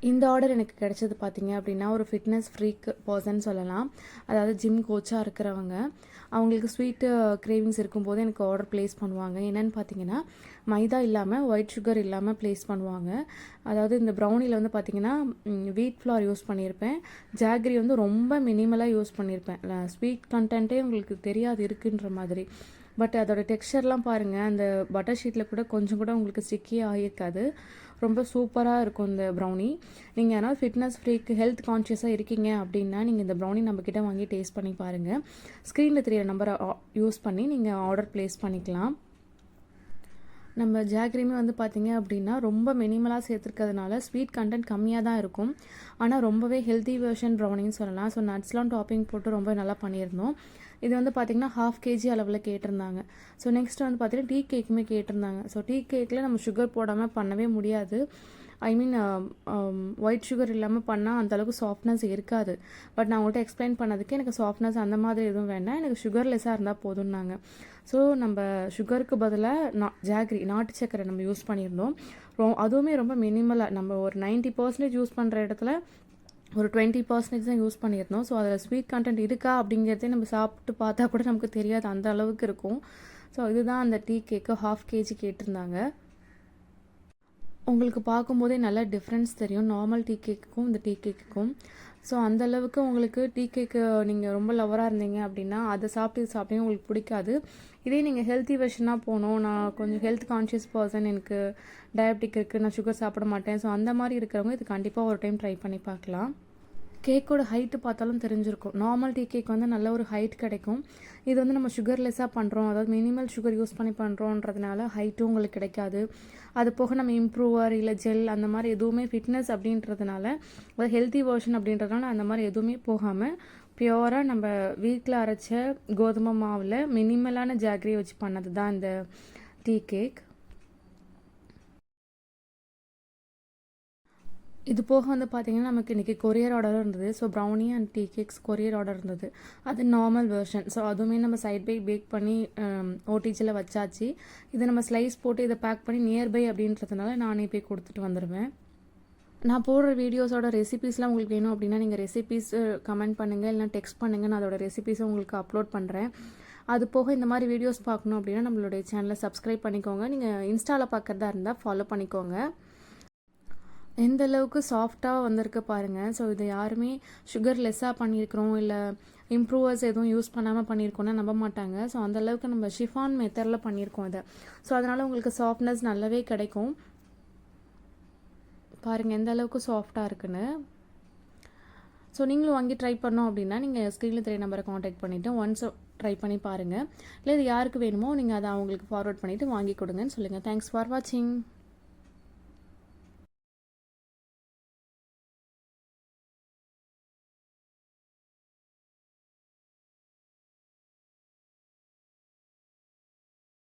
இந்த ஆர்டர் எனக்கு கிடைச்சது பார்த்தீங்க அப்படின்னா, ஒரு ஃபிட்னஸ் ஃப்ரீக் பர்சன் சொல்லலாம். அதாவது ஜிம் கோச்சா இருக்கிறவங்க. அவங்களுக்கு ஸ்வீட்டு கிரேவிங்ஸ் இருக்கும்போது எனக்கு ஆர்டர் ப்ளேஸ் பண்ணுவாங்க. என்னென்னு பார்த்தீங்கன்னா, மைதா இல்லாமல், ஒயிட் சுகர் இல்லாமல் ப்ளேஸ் பண்ணுவாங்க. அதாவது இந்த ப்ரௌனியில் வந்து பார்த்தீங்கன்னா, வீட் ஃப்ளார் யூஸ் பண்ணியிருப்பேன். ஜாகரி வந்து ரொம்ப மினிமலாக யூஸ் பண்ணியிருப்பேன். ஸ்வீட் கண்டென்ட்டே உங்களுக்கு தெரியாது இருக்குன்ற மாதிரி. பட் அதோட டெக்ஸ்சர்லாம் பாருங்கள், அந்த பட்டர் ஷீட்டில் கூட கொஞ்சம் கூட உங்களுக்கு ஸ்டிக்கி ஆகியிருக்காது. ரொம்ப சூப்பராக இருக்கும் இந்த ப்ரௌனி. நீங்கள் யாராவது ஃபிட்னஸ் ஃப்ரீக்கு ஹெல்த் கான்ஷியஸாக இருக்கீங்க அப்படின்னா, நீங்கள் இந்த ப்ரௌனி நம்மக்கிட்ட வாங்கி டேஸ்ட் பண்ணி பாருங்கள். ஸ்க்ரீனில் தெரியற நம்பரை யூஸ் பண்ணி நீங்கள் ஆர்டர் ப்ளேஸ் பண்ணிக்கலாம். நம்ம ஜாகரியுமே வந்து பார்த்திங்க அப்படின்னா ரொம்ப மினிமலாக சேர்த்துருக்கிறதுனால ஸ்வீட் கண்டென்ட் கம்மியாக தான் இருக்கும். ஆனால் ரொம்பவே ஹெல்த்தி வெர்ஷன் ப்ரௌனின்னு சொல்லலாம். ஸோ நட்ஸ்லாம் டாப்பிங் போட்டு ரொம்ப நல்லா பண்ணியிருந்தோம். இது வந்து பார்த்திங்கன்னா 1/2 kg அளவில் கேட்டிருந்தாங்க. ஸோ நெக்ஸ்ட் வந்து பார்த்திங்கன்னா டீ கேக்குமே கேட்டிருந்தாங்க. ஸோ டீ கேக்கில் நம்ம சுகர் போடாமல் பண்ணவே முடியாது. ஐ மீன் ஒயிட் சுகர் இல்லாமல் பண்ணால் அந்தளவுக்கு சாஃப்ட்னஸ் இருக்காது. பட் நான் உங்கள்கிட்ட எக்ஸ்பிளைன் பண்ணதுக்கு எனக்கு சாஃப்ட்னஸ் அந்த மாதிரி எதுவும் வேண்டாம், எனக்கு சுகர்லெஸ்ஸாக இருந்தால் போதும்னாங்க. ஸோ நம்ம சுகருக்கு பதிலாக ஜாகரி நாட்டு சக்கரை நம்ம யூஸ் பண்ணியிருந்தோம். அதுவுமே ரொம்ப மினிமலாக, நம்ம ஒரு 90% யூஸ் பண்ணுற இடத்துல ஒரு 20% தான் யூஸ் பண்ணியிருந்தோம். ஸோ அதில் ஸ்வீட் கண்டென்ட் இருக்கா அப்படிங்கிறதே நம்ம சாப்பிட்டு பார்த்தா கூட நமக்கு தெரியாது, அந்த அளவுக்கு இருக்கும். ஸோ இதுதான் அந்த டீ கேக்கு 1/2 kg கேட்டிருந்தாங்க. உங்களுக்கு பார்க்கும்போதே நல்லா டிஃப்ரென்ஸ் தெரியும் நார்மல் டீ கேக்குக்கும் இந்த டீ கேக்குக்கும். ஸோ அந்தளவுக்கு உங்களுக்கு டீ கேக்கு நீங்கள் ரொம்ப லவராக இருந்தீங்க அப்படின்னா அதை சாப்பிட்டு உங்களுக்கு பிடிக்காது. இதே நீங்கள் ஹெல்த்தி வெர்ஷனாக போகணும், நான் கொஞ்சம் ஹெல்த் கான்ஷியஸ் பர்சன், எனக்கு டயபெட்டிக் இருக்குது, நான் சுகர் சாப்பிட மாட்டேன், ஸோ அந்த மாதிரி இருக்கிறவங்க இது கண்டிப்பாக ஒரு டைம் ட்ரை பண்ணி பார்க்கலாம். கேக்கோட ஹைட்டு பார்த்தாலும் தெரிஞ்சிருக்கும். நார்மல் டீ கேக் வந்து நல்ல ஒரு ஹைட் கிடைக்கும். இது வந்து நம்ம சுகர்லெஸ்ஸாக பண்ணுறோம், அதாவது மினிமல் சுகர் யூஸ் பண்ணி பண்ணுறோன்றதுனால ஹைட்டும் உங்களுக்கு கிடைக்காது. அது போக நம்ம இம்ப்ரூவர் இல்லை ஜெல் அந்த மாதிரி எதுவுமே ஃபிட்னஸ் அப்படின்றதுனால, அதாவது ஹெல்த்தி வெர்ஷன் அப்படின்றதுனால அந்த மாதிரி எதுவுமே போகாமல் பியூராக நம்ம வீட்டில் அரைச்ச கோதுமை மாவில் மினிமலான ஜாகரியை வச்சு பண்ணது தான் இந்த டீ கேக். இது போக வந்து பார்த்திங்கன்னா நமக்கு இன்றைக்கி கொரியர் ஆர்டரும் இருந்தது. So brownie and tea cakes courier order இருந்தது. அது நார்மல் வெர்ஷன். ஸோ அதுவுமே நம்ம சைட் பை பேக் பண்ணி ஓடிஜியில் வச்சாச்சு. இதை நம்ம ஸ்லைஸ் போட்டு இதை பேக் பண்ணி நியர்பை அப்படின்றதுனால நானே போய் கொடுத்துட்டு வந்துடுவேன். நான் போடுற வீடியோஸோட ரெசிபீஸ்லாம் உங்களுக்கு வேணும் அப்படின்னா நீங்கள் ரெசிபீஸ் கமெண்ட் பண்ணுங்கள், இல்லைனா டெக்ஸ்ட் பண்ணுங்கள், நான் அதோட ரெசிபீஸை உங்களுக்கு அப்லோட் பண்ணுறேன். அது போக இந்த மாதிரி வீடியோஸ் பார்க்கணும் அப்படின்னா நம்மளுடைய சேனலை சப்ஸ்கிரைப் பண்ணிக்கோங்க. நீங்கள் இன்ஸ்டாவில் பார்க்குறதா இருந்தால் ஃபாலோ பண்ணிக்கோங்க. எந்த அளவுக்கு சாஃப்டாக வந்திருக்கு பாருங்கள். ஸோ இதை யாருமே சுகர் லெஸ்ஸாக பண்ணியிருக்கிறோம் இல்லை இம்ப்ரூவர்ஸ் எதுவும் யூஸ் பண்ணாமல் பண்ணியிருக்கோன்னா நம்ப மாட்டாங்க. ஸோ அந்தளவுக்கு நம்ம ஷிஃபான் மெத்தடில் பண்ணியிருக்கோம் இதை. ஸோ அதனால் உங்களுக்கு சாஃப்ட்னஸ் நல்லாவே கிடைக்கும். பாருங்கள் எந்த அளவுக்கு சாஃப்டாக இருக்குன்னு. ஸோ நீங்களும் வாங்கி ட்ரை பண்ணோம் அப்படின்னா நீங்கள் ஸ்க்ரீனில் தெரிய நம்பரை காண்டாக்ட் பண்ணிவிட்டு ஒன்ஸ் ட்ரை பண்ணி பாருங்கள். இல்லை இது யாருக்கு வேணுமோ நீங்கள் அதை அவங்களுக்கு ஃபார்வர்ட் பண்ணிவிட்டு வாங்கி கொடுங்கன்னு சொல்லுங்கள். தேங்க்ஸ் ஃபார் வாட்சிங்.